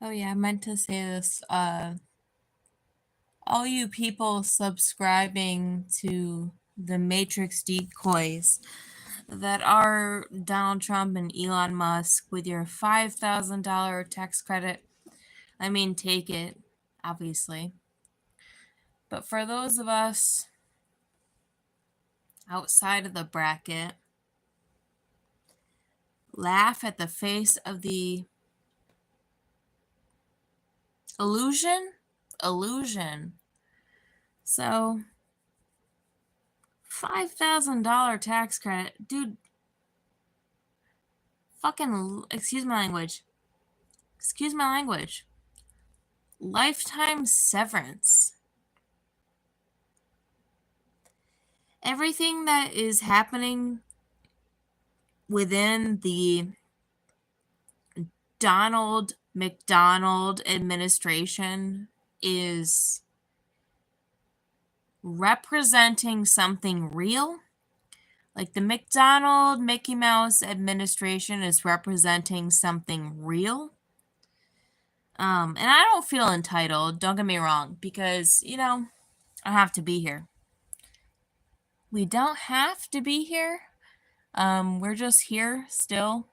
Oh yeah, I meant to say this. All you people subscribing to the Matrix decoys that are Donald Trump and Elon Musk with your $5,000 tax credit, I mean, take it, obviously. But for those of us outside of the bracket, laugh at the face of the illusion. So, $5,000 tax credit, dude. Fucking, excuse my language. Lifetime severance. Everything that is happening within the Donald McDonald administration is representing something real. Like the McDonald Mickey Mouse administration is representing something real. And I don't feel entitled, don't get me wrong, because, I have to be here. We don't have to be here. We're just here still.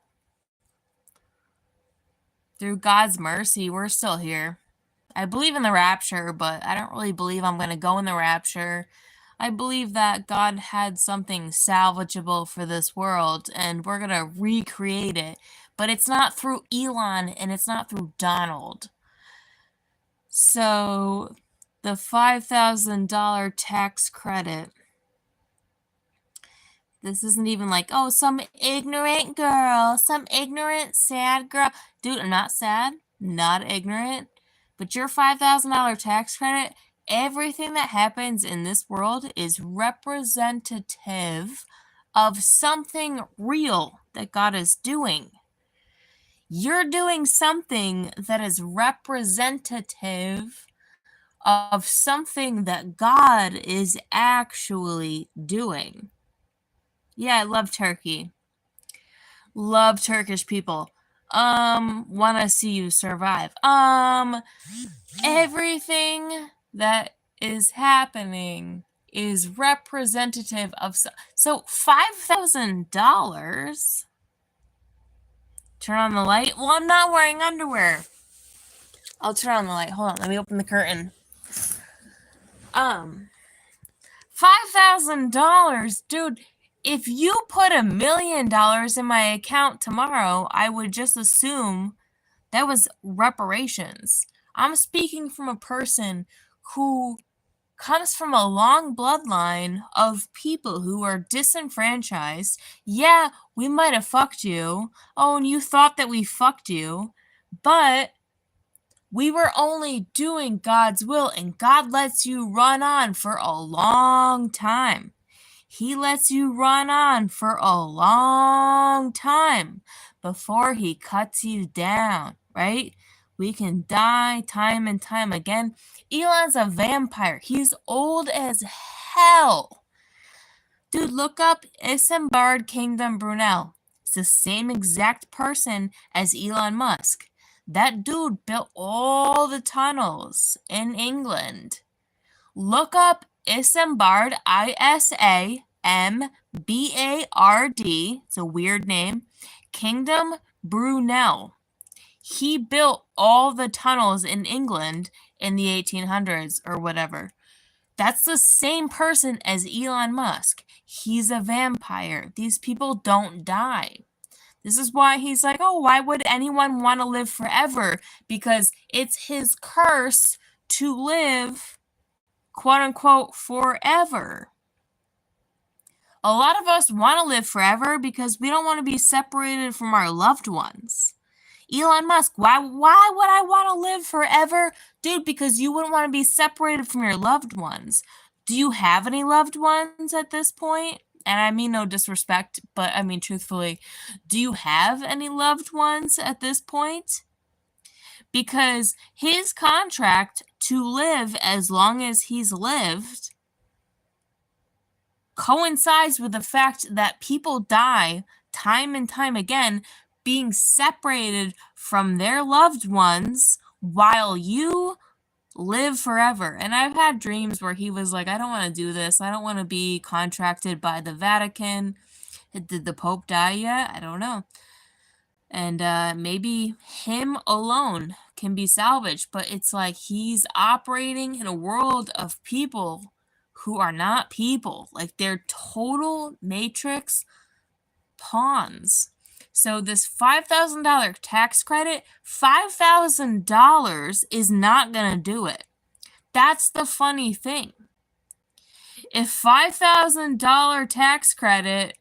Through God's mercy, we're still here. I believe in the rapture, but I don't really believe I'm going to go in the rapture. I believe that God had something salvageable for this world, and we're going to recreate it. But it's not through Elon, and it's not through Donald. So, the $5,000 tax credit. This isn't even like, oh, some ignorant girl, some ignorant, sad girl. Dude, I'm not sad, not ignorant. But your $5,000 tax credit, everything that happens in this world is representative of something real that God is doing. You're doing something that is representative of something that God is actually doing. Yeah, I love Turkey. Love Turkish people. Want to see you survive. Everything that is happening is representative of so $5,000. Turn on the light. Well, I'm not wearing underwear. I'll turn on the light. Hold on, let me open the curtain. $5,000, dude. If you put $1 million in my account tomorrow, I would just assume that was reparations. I'm speaking from a person who comes from a long bloodline of people who are disenfranchised. Yeah, we might have fucked you. Oh, and you thought that we fucked you. But we were only doing God's will, and God lets you run on for a long time. He lets you run on for a long time before he cuts you down, right? We can die time and time again. Elon's a vampire. He's old as hell. Dude, look up Isambard Kingdom Brunel. It's the same exact person as Elon Musk. That dude built all the tunnels in England. Look up Isambard, Isambard, it's a weird name, Kingdom Brunel. He built all the tunnels in England in the 1800s or whatever. That's the same person as Elon Musk. He's a vampire. These people don't die. This is why he's like, oh, why would anyone want to live forever? Because it's his curse to live, quote unquote, forever. A lot of us want to live forever because we don't want to be separated from our loved ones. Elon Musk, why would I want to live forever? Dude, because you wouldn't want to be separated from your loved ones. Do you have any loved ones at this point? And I mean no disrespect, but I mean truthfully, do you have any loved ones at this point? Because his contract to live as long as he's lived coincides with the fact that people die time and time again being separated from their loved ones while you live forever. And I've had dreams where he was like, I don't want to do this. I don't want to be contracted by the Vatican. Did the Pope die yet? I don't know. And maybe him alone can be salvaged, but it's like he's operating in a world of people who are not people. Like, they're total Matrix pawns. So this $5,000 tax credit, $5,000 is not going to do it. That's the funny thing. If $5,000 tax credit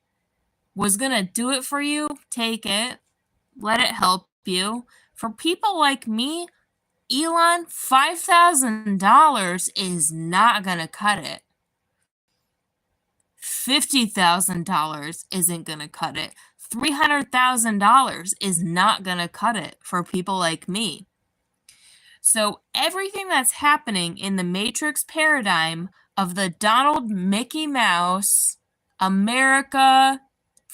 was going to do it for you, take it. Let it help you. For people like me, Elon, $5,000 is not going to cut it. $50,000 isn't going to cut it. $300,000 is not going to cut it for people like me. So everything that's happening in the Matrix paradigm of the Donald Mickey Mouse, America,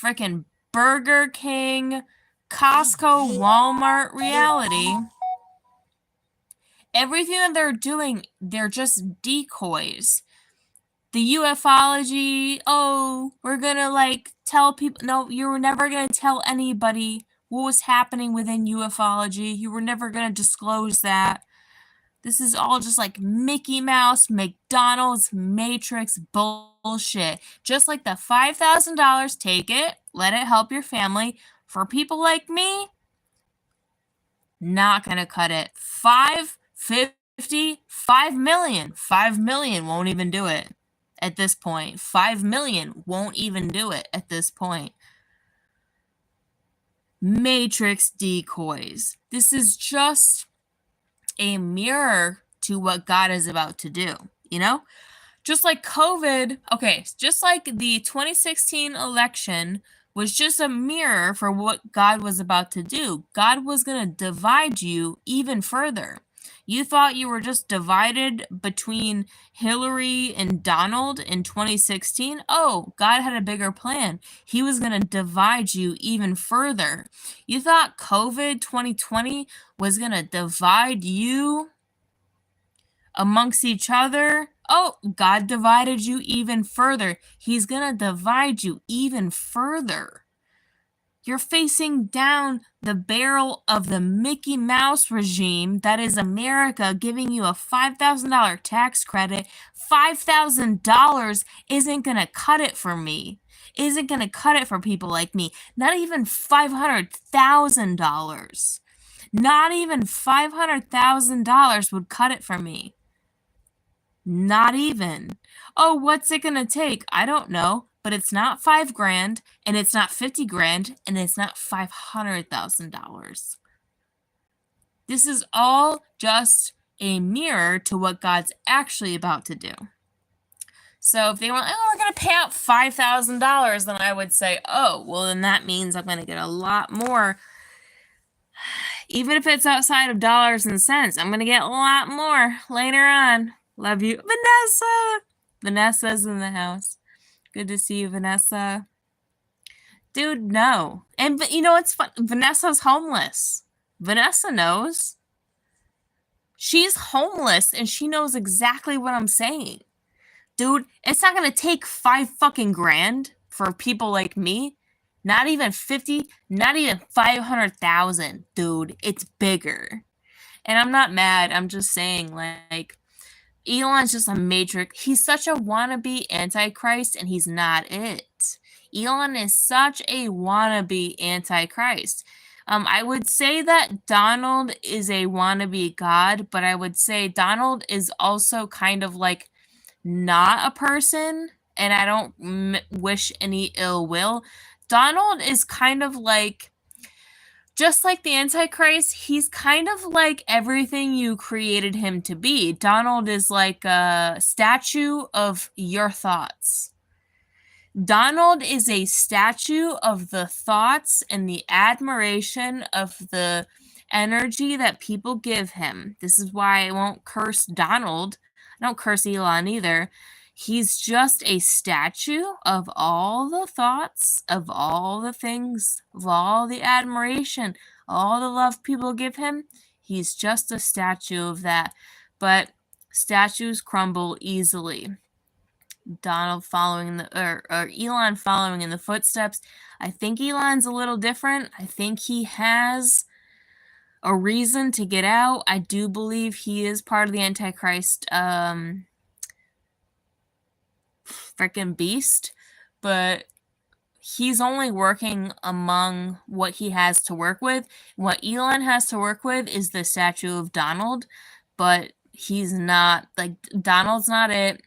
freaking Burger King, Costco, Walmart reality, everything that they're doing, they're just decoys. The ufology, oh, we're gonna like tell people, no, you were never gonna tell anybody what was happening within ufology. You were never gonna disclose that. This is all just like Mickey Mouse, McDonald's, Matrix bullshit. Just like the $5,000, take it, let it help your family. For people like me, not gonna cut it. 550, 5 million. 5 million won't even do it at this point. 5 million won't even do it at this point. Matrix decoys. This is just a mirror to what God is about to do, you know? Just like COVID, okay, just like the 2016 election was just a mirror for what God was about to do. God was going to divide you even further. You thought you were just divided between Hillary and Donald in 2016. Oh, God had a bigger plan. He was going to divide you even further. You thought COVID 2020 was going to divide you amongst each other. Oh, God divided you even further. He's going to divide you even further. You're facing down the barrel of the Mickey Mouse regime that is America giving you a $5,000 tax credit. $5,000 isn't going to cut it for me. Isn't going to cut it for people like me. Not even $500,000. Not even $500,000 would cut it for me. Not even. Oh, what's it gonna take? I don't know, but it's not $5,000, and it's not $50,000, and it's not $500,000. This is all just a mirror to what God's actually about to do. So if they were, oh, we're gonna pay out $5,000, then I would say, oh, well, then that means I'm gonna get a lot more. Even if it's outside of dollars and cents, I'm gonna get a lot more later on. Love you, Vanessa. Vanessa's in the house. Good to see you, Vanessa. Dude, no. And you know what's fun? Vanessa's homeless. Vanessa knows. She's homeless and she knows exactly what I'm saying. Dude, it's not gonna take $5,000 for people like me. Not even 50, not even 500,000, dude. It's bigger. And I'm not mad. I'm just saying, like, Elon's just a matrix. He's such a wannabe antichrist, and he's not it. Elon is such a wannabe antichrist. I would say that Donald is a wannabe God, but I would say Donald is also kind of like not a person, and I don't wish any ill will. Donald is kind of like, just like the Antichrist, he's kind of like everything you created him to be. Donald is like a statue of your thoughts. Donald is a statue of the thoughts and the admiration of the energy that people give him. This is why I won't curse Donald. I don't curse Elon either. He's just a statue of all the thoughts, of all the things, of all the admiration, all the love people give him. He's just a statue of that. But statues crumble easily. Donald following or Elon following in the footsteps. I think Elon's a little different. I think he has a reason to get out. I do believe he is part of the Antichrist freaking beast, but he's only working among what he has to work with. What Elon has to work with is the statue of Donald, but he's not, like, Donald's not it.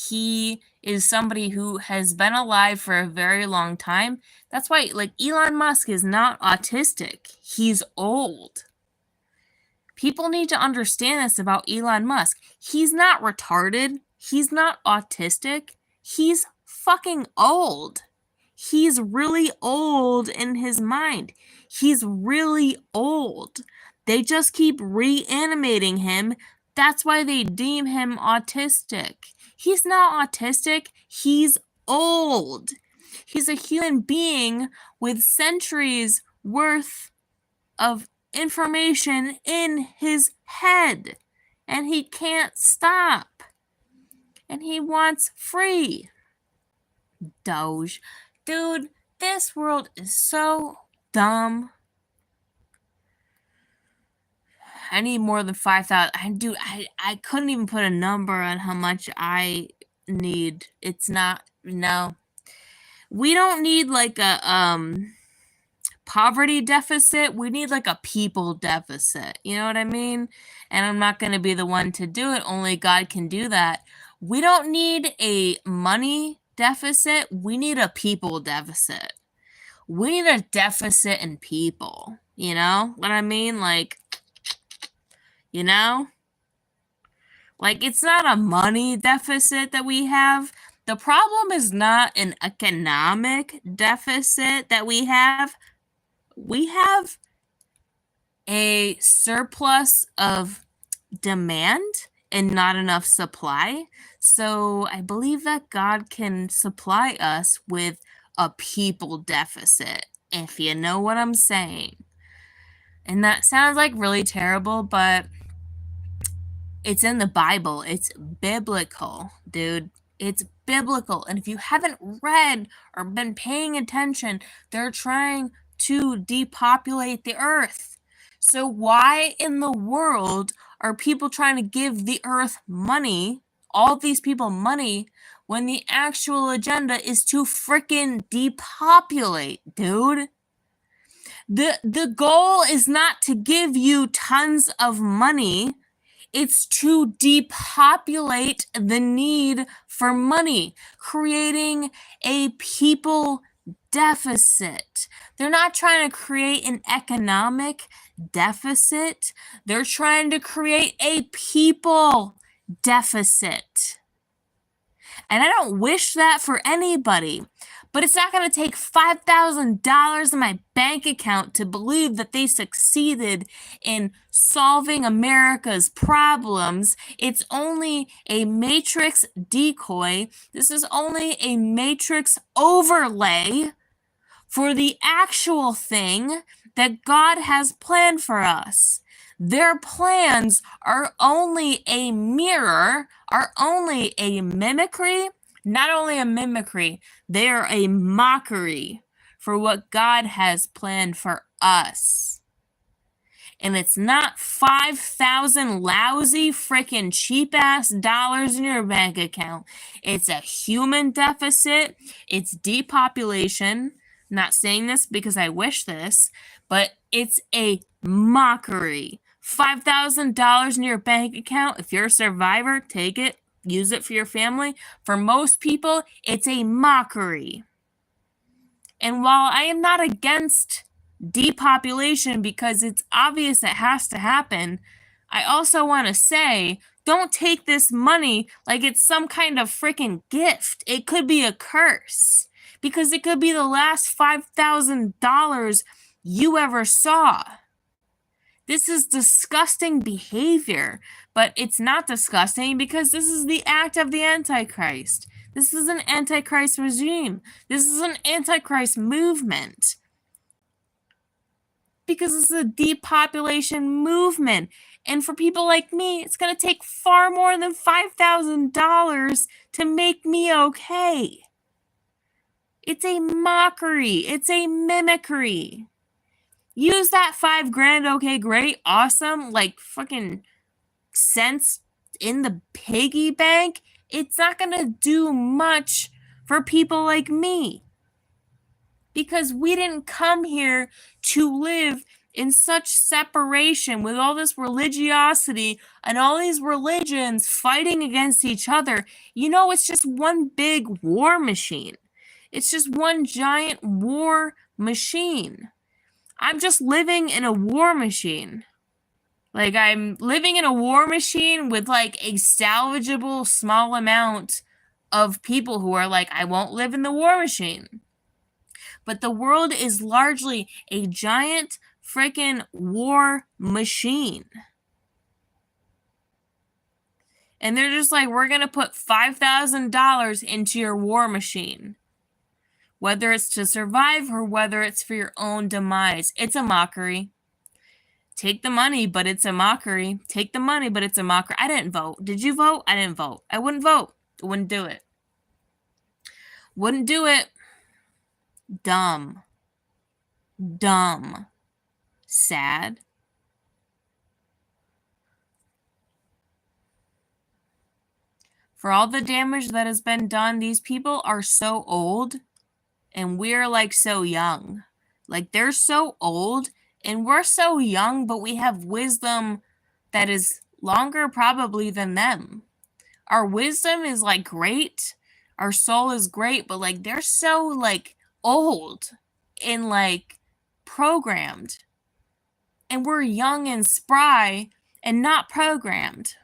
He is somebody who has been alive for a very long time. That's why, like, Elon Musk is not autistic. He's old. People need to understand this about Elon Musk. He's not retarded. He's not autistic. He's fucking old. He's really old in his mind. He's really old. They just keep reanimating him. That's why they deem him autistic. He's not autistic. He's old. He's a human being with centuries worth of information in his head. And he can't stop. And he wants free. Doge. Dude, this world is so dumb. I need more than 5,000. I couldn't even put a number on how much I need. It's not, no. We don't need like a poverty deficit. We need like a people deficit. You know what I mean? And I'm not going to be the one to do it. Only God can do that. We don't need a money deficit. We need a people deficit. We need a deficit in people. You know what I mean? Like, you know? Like, it's not a money deficit that we have. The problem is not an economic deficit that we have. We have a surplus of demand and not enough supply. So I believe that God can supply us with a people deficit, if you know what I'm saying. And that sounds like really terrible, but it's in the Bible. It's biblical, dude. It's biblical. And if you haven't read or been paying attention, they're trying to depopulate the earth. So why in the world are people trying to give the earth money, all these people money, when the actual agenda is to freaking depopulate, dude? The goal is not to give you tons of money. It's to depopulate the need for money, creating a people deficit. They're not trying to create an economic deficit. They're trying to create a people deficit. And I don't wish that for anybody. But it's not going to take $5,000 in my bank account to believe that they succeeded in solving America's problems. It's only a matrix decoy. This is only a matrix overlay for the actual thing that God has planned for us. Their plans are only a mirror, are only a mimicry. Not only a mimicry, they are a mockery for what God has planned for us. And it's not 5,000 lousy freaking cheap ass dollars in your bank account. It's a human deficit. It's depopulation. I'm not saying this because I wish this, but it's a mockery. $5,000 in your bank account. If you're a survivor, take it. Use it for your family. For most people, it's a mockery. And while I am not against depopulation because it's obvious it has to happen, I also want to say, don't take this money like it's some kind of freaking gift. It could be a curse because it could be the last $5,000 you ever saw. This is disgusting behavior, but it's not disgusting because this is the act of the Antichrist. This is an Antichrist regime. This is an Antichrist movement. Because it's a depopulation movement. And for people like me, it's going to take far more than $5,000 to make me okay. It's a mockery. It's a mimicry. Use that $5,000, okay, great, awesome, like fucking cents in the piggy bank. It's not gonna do much for people like me. Because we didn't come here to live in such separation with all this religiosity and all these religions fighting against each other. You know, it's just one big war machine. It's just one giant war machine. I'm just living in a war machine. Like, I'm living in a war machine with, like, a salvageable small amount of people who are like, I won't live in the war machine. But the world is largely a giant freaking war machine. And they're just like, we're going to put $5,000 into your war machine. Whether it's to survive or whether it's for your own demise. It's a mockery. Take the money, but it's a mockery. Take the money, but it's a mockery. I didn't vote. Did you vote? I didn't vote. I wouldn't vote. I wouldn't do it. Wouldn't do it. Dumb. Dumb. Sad. For all the damage that has been done, these people are so old. And we're like so young. Like, they're so old and we're so young, but we have wisdom that is longer probably than them. Our wisdom is like great. Our soul is great, but like they're so like old and like programmed. And we're young and spry and not programmed.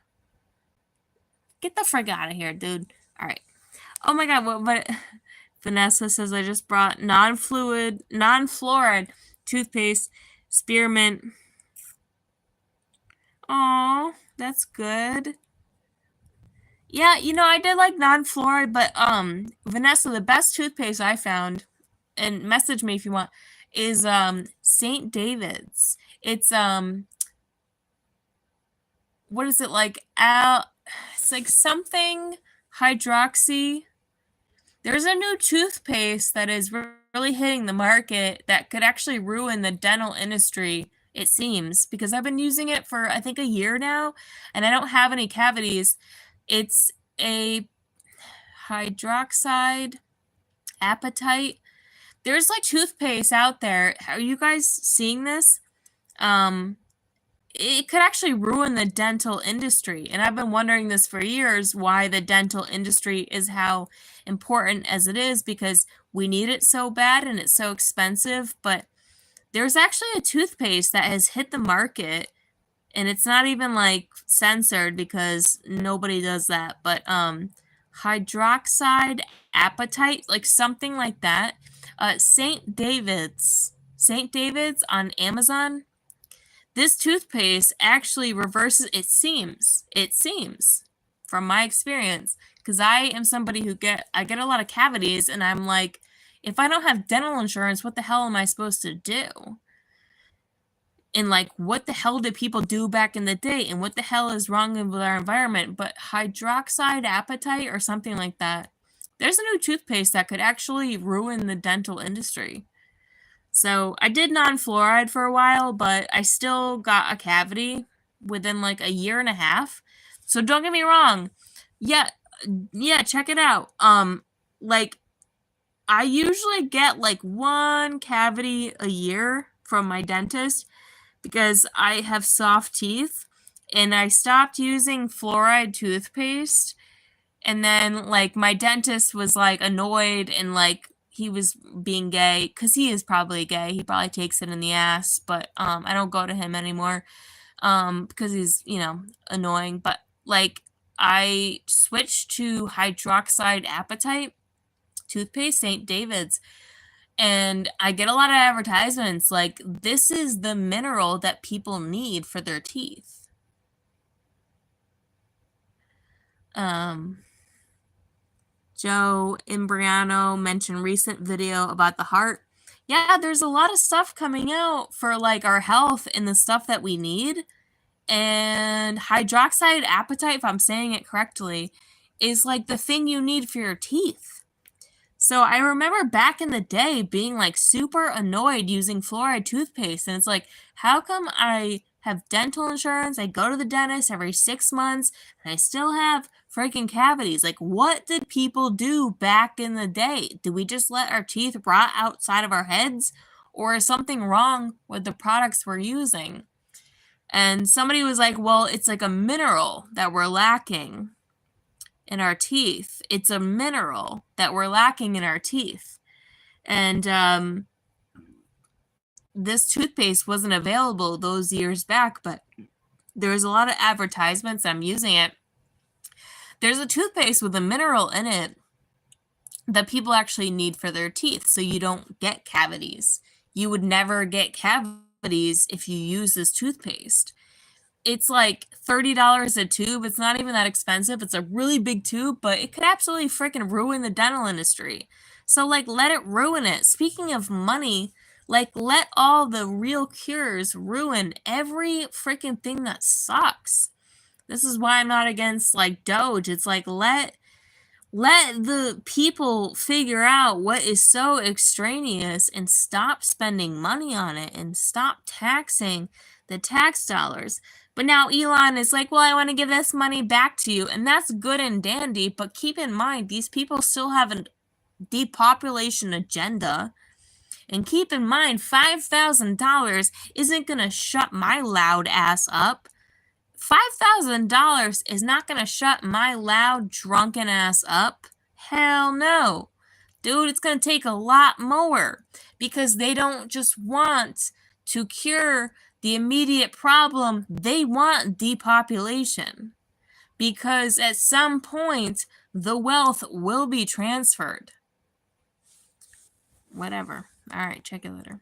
Get the frick out of here, dude. All right. Oh my God, but Vanessa says, I just brought non-fluoride toothpaste, spearmint. Aw, that's good. Yeah, you know, I did like non-fluoride, but Vanessa, the best toothpaste I found, and message me if you want, is St. David's. It's what is it like? It's like something hydroxy. There's a new toothpaste that is really hitting the market that could actually ruin the dental industry, it seems, because I've been using it for, I think, a year now, and I don't have any cavities. It's a hydroxide apatite. There's like toothpaste out there. Are you guys seeing this? It could actually ruin the dental industry. And I've been wondering this for years, why the dental industry is how important as it is, because we need it so bad and it's so expensive. But there's actually a toothpaste that has hit the market, and it's not even like censored because nobody does that. But hydroxide apatite, like something like that. St. David's on Amazon. This toothpaste actually reverses, it seems, from my experience, because I am somebody who I get a lot of cavities, and I'm like, if I don't have dental insurance, what the hell am I supposed to do? And like, what the hell did people do back in the day? And what the hell is wrong with our environment? But hydroxide apatite or something like that. There's a new toothpaste that could actually ruin the dental industry. So I did non-fluoride for a while, but I still got a cavity within like a year and a half. So don't get me wrong. Yeah, check it out. Like, I usually get like one cavity a year from my dentist because I have soft teeth, and I stopped using fluoride toothpaste. And then like my dentist was like annoyed, and like he was being gay, because he is probably gay. He probably takes it in the ass, but I don't go to him anymore because he's, you know, annoying. But like, I switched to hydroxide apatite toothpaste, St. David's, And I get a lot of advertisements like, this is the mineral that people need for their teeth. Joe Imbriano mentioned recent video about the heart. Yeah, there's a lot of stuff coming out for like our health and the stuff that we need. And hydroxide apatite, if I'm saying it correctly, is like the thing you need for your teeth. So I remember back in the day being like super annoyed using fluoride toothpaste. And it's like, how come I have dental insurance? I go to the dentist every 6 months and I still have freaking cavities. Like, what did people do back in the day? Did we just let our teeth rot outside of our heads? Or is something wrong with the products we're using? And somebody was like, well, it's like a mineral that we're lacking in our teeth. It's a mineral that we're lacking in our teeth. And this toothpaste wasn't available those years back, but there's a lot of advertisements. I'm using it. There's a toothpaste with a mineral in it that people actually need for their teeth, so you don't get cavities. You would never get cavities if you use this toothpaste. It's like $30 a tube. It's not even that expensive. It's a really big tube, but it could absolutely freaking ruin the dental industry. So, like, let it ruin it. Speaking of money, like, let all the real cures ruin every freaking thing that sucks. This is why I'm not against, like, Doge. It's like, let the people figure out what is so extraneous and stop spending money on it and stop taxing the tax dollars. But now Elon is like, well, I want to give this money back to you. And that's good and dandy. But keep in mind, these people still have a depopulation agenda. And keep in mind, $5,000 isn't going to shut my loud ass up. $5,000 is not going to shut my loud, drunken ass up. Hell no. Dude, it's going to take a lot more because they don't just want to cure the immediate problem. They want depopulation because at some point, the wealth will be transferred. Whatever. All right, check it later.